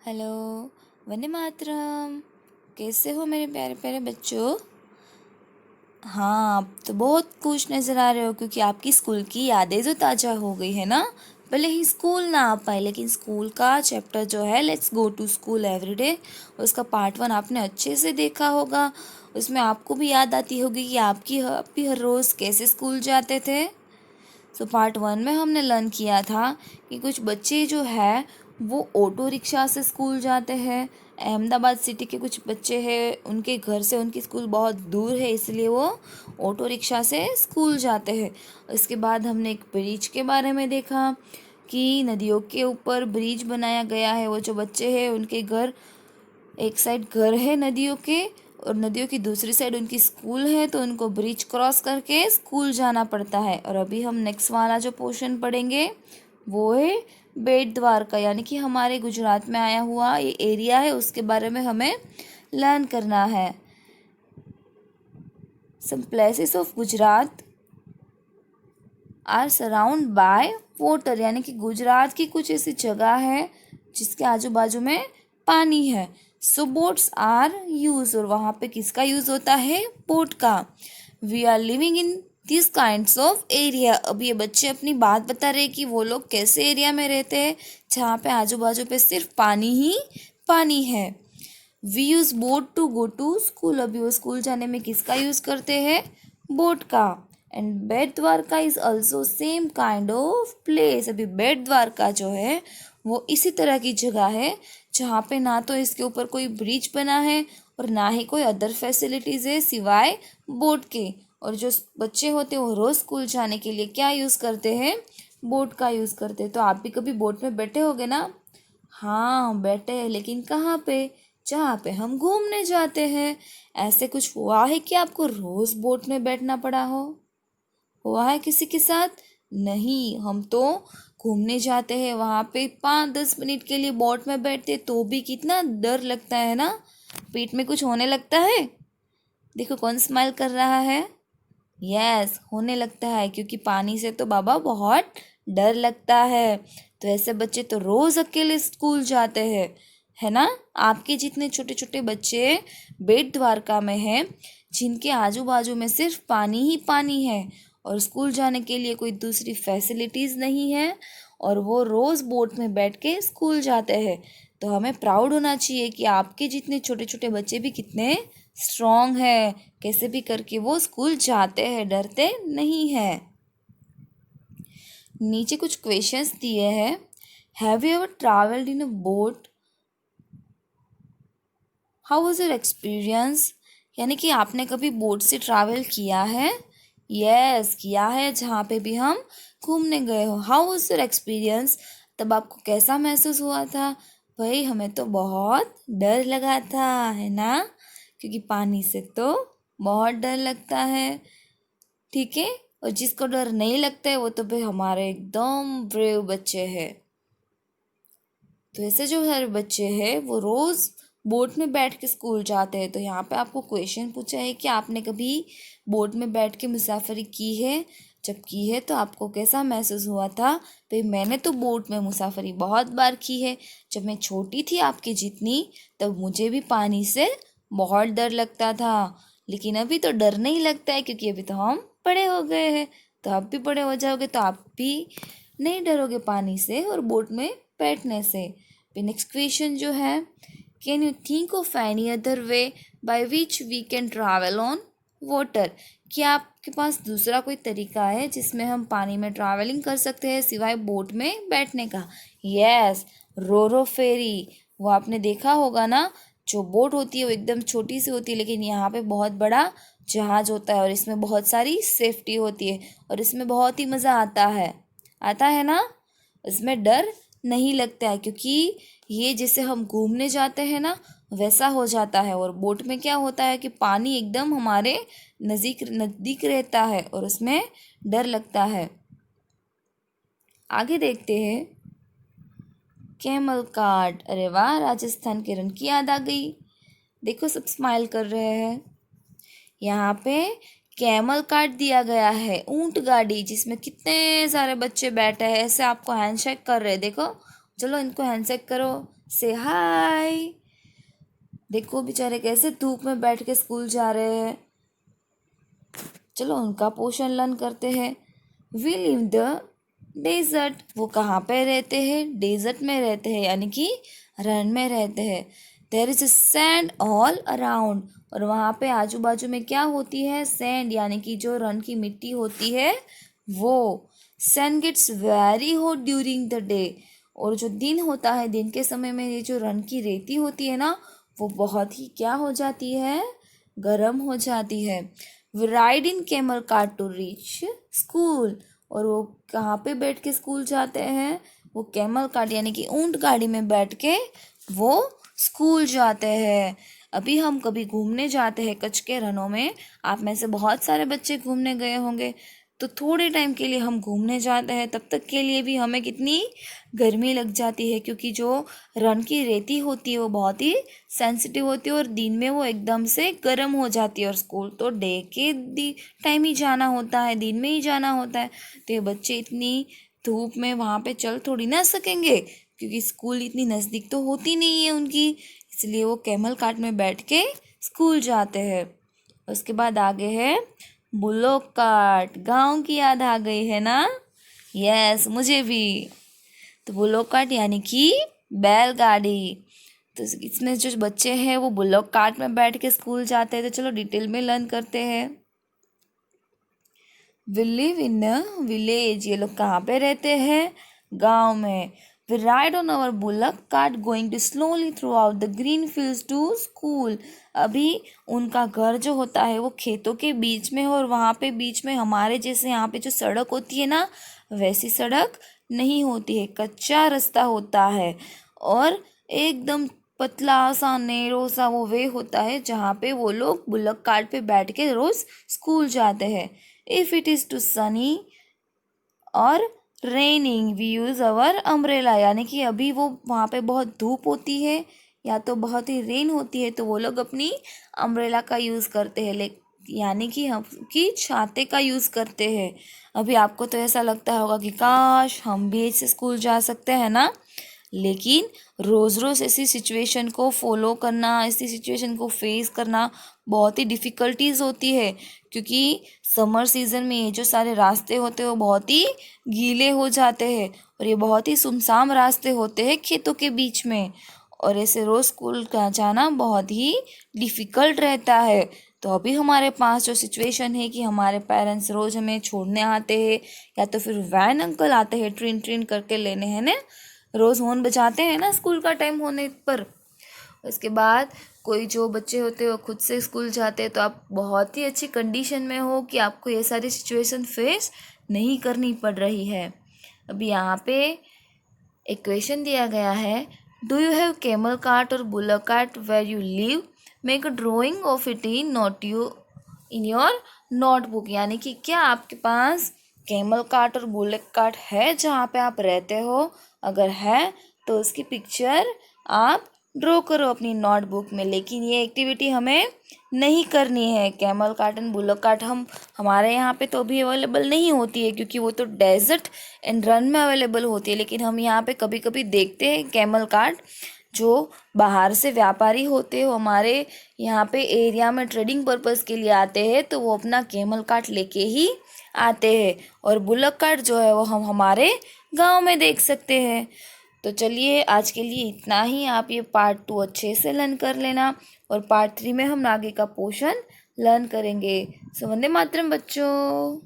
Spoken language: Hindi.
हेलो। वंदे मातरम। कैसे हो मेरे प्यारे प्यारे बच्चों? हाँ, आप तो बहुत खुश नज़र आ रहे हो क्योंकि आपकी स्कूल की यादें जो ताज़ा हो गई है ना। भले ही स्कूल ना आ पाए लेकिन स्कूल का चैप्टर जो है let's go to school everyday, उसका पार्ट 1 आपने अच्छे से देखा होगा। उसमें आपको भी याद आती होगी कि आप भी हर रोज़ कैसे स्कूल जाते थे। सो पार्ट 1 में हमने लर्न किया था कि कुछ बच्चे जो है वो ऑटो रिक्शा से स्कूल जाते हैं। अहमदाबाद सिटी के कुछ बच्चे हैं, उनके घर से उनकी स्कूल बहुत दूर है, इसलिए वो ऑटो रिक्शा से स्कूल जाते हैं। इसके बाद हमने एक ब्रिज के बारे में देखा कि नदियों के ऊपर ब्रिज बनाया गया है। वो जो बच्चे हैं उनके घर, एक साइड घर है नदियों के और नदियों की दूसरी साइड उनकी स्कूल है, तो उनको ब्रिज क्रॉस करके स्कूल जाना पड़ता है। और अभी हम नेक्स्ट वाला जो पोर्शन पढ़ेंगे वो है बेट द्वारका, यानी कि हमारे गुजरात में आया हुआ ये एरिया है, उसके बारे में हमें लर्न करना है। Some places of Gujarat are surround by water, यानी कि गुजरात की कुछ ऐसी जगह है जिसके आजू बाजू में पानी है। सो बोट्स आर यूज, और वहाँ पे किसका यूज होता है? बोट का। We are living in this kinds of area. अब ये बच्चे अपनी बात बता रहे कि वो लोग कैसे एरिया में रहते हैं जहाँ पे आजू बाजू पे सिर्फ पानी ही पानी है। We use boat to go to school. अभी वो स्कूल जाने में किसका यूज करते हैं? बोट का। And Bet Dwarka is also same kind of place. अभी बेट द्वारका जो है वो इसी तरह की जगह है जहाँ पे ना तो इसके ऊपर कोई ब्रिज बना है और ना ही कोई अदर फैसिलिटीज है सिवाय बोट के। और जो बच्चे होते हैं वो रोज स्कूल जाने के लिए क्या यूज करते हैं? बोट का यूज करते हैं। तो आप भी कभी बोट में बैठे होगे ना? हाँ बैठे हैं, लेकिन कहाँ पे? जहाँ पे हम घूमने जाते हैं। ऐसे कुछ हुआ है कि आपको रोज बोट में बैठना पड़ा हो? हुआ है किसी के साथ? नहीं, हम तो घूमने जाते हैं, वहाँ पे 5-10 मिनट के लिए बोट में बैठते तो भी कितना डर लगता है ना। पेट में कुछ होने लगता है। देखो कौन स्माइल कर रहा है। यस, होने लगता है क्योंकि पानी से तो बाबा बहुत डर लगता है। तो ऐसे बच्चे तो रोज अकेले स्कूल जाते हैं, है ना। आपके जितने छोटे छोटे बच्चे बेट द्वारका में हैं, जिनके आजू बाजू में सिर्फ पानी ही पानी है और स्कूल जाने के लिए कोई दूसरी फैसिलिटीज़ नहीं है, और वो रोज़ बोट में बैठ के स्कूल जाते हैं, तो हमें प्राउड होना चाहिए कि आपके जितने छोटे छोटे बच्चे भी कितने स्ट्रॉन्ग है, कैसे भी करके वो स्कूल जाते हैं, डरते नहीं है। नीचे कुछ क्वेश्चंस दिए हैं। Have you ever travelled in a boat? How was your experience? यानी कि आपने कभी बोट से ट्रैवल किया है? यस किया है, जहाँ पे भी हम घूमने गए हो। How was your experience? तब आपको कैसा महसूस हुआ था? भाई हमें तो बहुत डर लगा था, है ना, क्योंकि पानी से तो बहुत डर लगता है। ठीक है। और जिसको डर नहीं लगता है वो तो भाई हमारे एकदम ब्रेव बच्चे हैं। तो ऐसे जो हर बच्चे हैं वो रोज़ बोट में बैठ के स्कूल जाते हैं। तो यहाँ पे आपको क्वेश्चन पूछा है कि आपने कभी बोट में बैठ के मुसाफरी की है? जब की है तो आपको कैसा महसूस हुआ था? भाई मैंने तो बोट में मुसाफरी बहुत बार की है। जब मैं छोटी थी आपके जितनी, तब मुझे भी पानी से बहुत डर लगता था, लेकिन अभी तो डर नहीं लगता है क्योंकि अभी तो हम बड़े हो गए हैं। तो आप भी बड़े हो जाओगे तो आप भी नहीं डरोगे पानी से और बोट में बैठने से। फिर नेक्स्ट क्वेश्चन जो है, can you think of any other way by which we can travel on water? क्या आपके पास दूसरा कोई तरीका है जिसमें हम पानी में ट्रैवलिंग कर सकते हैं सिवाय बोट में बैठने का? यस, रोरो फेरी। वो आपने देखा होगा ना, जो बोट होती है वो एकदम छोटी सी होती है, लेकिन यहाँ पे बहुत बड़ा जहाज होता है और इसमें बहुत सारी सेफ्टी होती है और इसमें बहुत ही मज़ा आता है ना। इसमें डर नहीं लगता है क्योंकि ये जैसे हम घूमने जाते हैं ना वैसा हो जाता है। और बोट में क्या होता है कि पानी एकदम हमारे नज़दीक नज़दीक रहता है और उसमें डर लगता है। आगे देखते हैं। Camel cart. अरे वाह, राजस्थान के रन की याद आ गई। देखो सब स्माइल कर रहे हैं। यहाँ पे कैमल कार्ट दिया गया है, ऊंट गाड़ी, जिसमें कितने सारे बच्चे बैठे हैं, ऐसे आपको हैंडशेक कर रहे हैं। देखो, चलो इनको हैंडशेक करो, से हाय। देखो बेचारे कैसे धूप में बैठ के स्कूल जा रहे हैं। चलो उनका पोर्शन लर्न करते हैं। We live the desert. वो कहाँ पे रहते हैं? डेजर्ट में रहते हैं, यानी कि रन में रहते हैं। There is sand all around. और वहाँ पे आजू बाजू में क्या होती है? सैंड, यानी कि जो रन की मिट्टी होती है वो। Sand gets very hot during the day. और जो दिन होता है, दिन के समय में ये जो रन की रेती होती है ना, वो बहुत ही क्या हो जाती है? गर्म हो जाती है। We ride in camel cart to reach school. और वो कहाँ पे बैठ के स्कूल जाते हैं? वो कैमल कार्ट यानी कि ऊंट गाड़ी में बैठ के वो स्कूल जाते हैं। अभी हम कभी घूमने जाते हैं कच्छ के रनों में। आप में से बहुत सारे बच्चे घूमने गए होंगे। तो थोड़े टाइम के लिए हम घूमने जाते हैं, तब तक के लिए भी हमें कितनी गर्मी लग जाती है, क्योंकि जो रन की रेती होती है वो बहुत ही सेंसिटिव होती है और दिन में वो एकदम से गर्म हो जाती है। और स्कूल तो डे के टाइम ही जाना होता है, दिन में ही जाना होता है। तो ये बच्चे इतनी धूप में वहाँ पे चल थोड़ी ना सकेंगे, क्योंकि स्कूल इतनी नज़दीक तो होती नहीं है उनकी। इसलिए वो कैमल कार्ट में बैठ के स्कूल जाते हैं। उसके बाद आगे है बुलोक कार्ट। गाँव की याद आ गई है ना? यस, मुझे भी। तो बुलोक कार्ट यानी कि बैलगाड़ी। तो इसमें जो बच्चे हैं वो बुलोक कार्ट में बैठ के स्कूल जाते हैं। तो चलो डिटेल में लर्न करते हैं। We live in a village. ये लोग कहाँ पे रहते हैं? गांव में। We ride on our bullock cart going to slowly throughout the green fields to school. अभी उनका घर जो होता है वो खेतों के बीच में है, और वहाँ पे बीच में हमारे जैसे यहाँ पे जो सड़क होती है ना, वैसी सड़क नहीं होती है, कच्चा रास्ता होता है। और एकदम पतला सा नेरो सा वो वे होता है जहाँ पे वो लोग बुलक कार्ट पे बैठ के रोज स्कूल जाते हैं। If it is too sunny और raining we use our umbrella. यानी कि अभी वो वहाँ पे बहुत धूप होती है या तो बहुत ही रेन होती है, तो वो लोग अपनी अम्ब्रेला का यूज़ करते हैं, यानी कि हम की छाते का यूज़ करते हैं। अभी आपको तो ऐसा लगता होगा कि काश हम भी ऐसे स्कूल जा सकते हैं ना, लेकिन रोज़ रोज़ ऐसी सिचुएशन को फॉलो करना, ऐसी सिचुएशन को फेस करना बहुत ही डिफ़िकल्टीज होती है, क्योंकि समर सीज़न में ये जो सारे रास्ते होते हैं वो बहुत ही गीले हो जाते हैं, और ये बहुत ही सुनसान रास्ते होते हैं खेतों के बीच में। और ऐसे रोज़ स्कूल का जाना बहुत ही डिफ़िकल्ट रहता है। तो अभी हमारे पास जो सिचुएशन है कि हमारे पेरेंट्स रोज़ हमें छोड़ने आते हैं, या तो फिर वैन अंकल आते हैं ट्रेन ट्रेन करके लेने, हैं ना, रोज़ हॉर्न बजाते हैं ना स्कूल का टाइम होने पर। उसके बाद कोई जो बच्चे होते हैं वो खुद से स्कूल जाते हैं, तो आप बहुत ही अच्छी कंडीशन में हो कि आपको ये सारी सिचुएशन फेस नहीं करनी पड़ रही है। अभी यहाँ पे एक क्वेश्चन दिया गया है, do you have camel cart और bullock cart where you live? Make a drawing of it in your notebook. यानी कि क्या आपके पास कैमल कार्ट और बुलक कार्ट है जहाँ पे आप रहते हो? अगर है तो उसकी पिक्चर आप ड्रॉ करो अपनी नोटबुक में। लेकिन ये एक्टिविटी हमें नहीं करनी है। Camel cart and bullock cart हमारे यहाँ पे तो अभी अवेलेबल नहीं होती है, क्योंकि वो तो डेजर्ट एंड रन में अवेलेबल होती है। लेकिन हम यहाँ पे कभी कभी देखते हैं कैमल कार्ट, जो बाहर से व्यापारी होते हैं वो हमारे यहाँ पे एरिया में ट्रेडिंग पर्पस के लिए आते हैं, तो वो अपना कैमल कार्ट लेके ही आते हैं। और बुलक कार्ट जो है वो हम हमारे गांव में देख सकते हैं। तो चलिए आज के लिए इतना ही। आप ये पार्ट 2 अच्छे से लर्न कर लेना, और पार्ट 3 में हम आगे का पोर्शन लर्न करेंगे। सो वंदे मातरम बच्चों।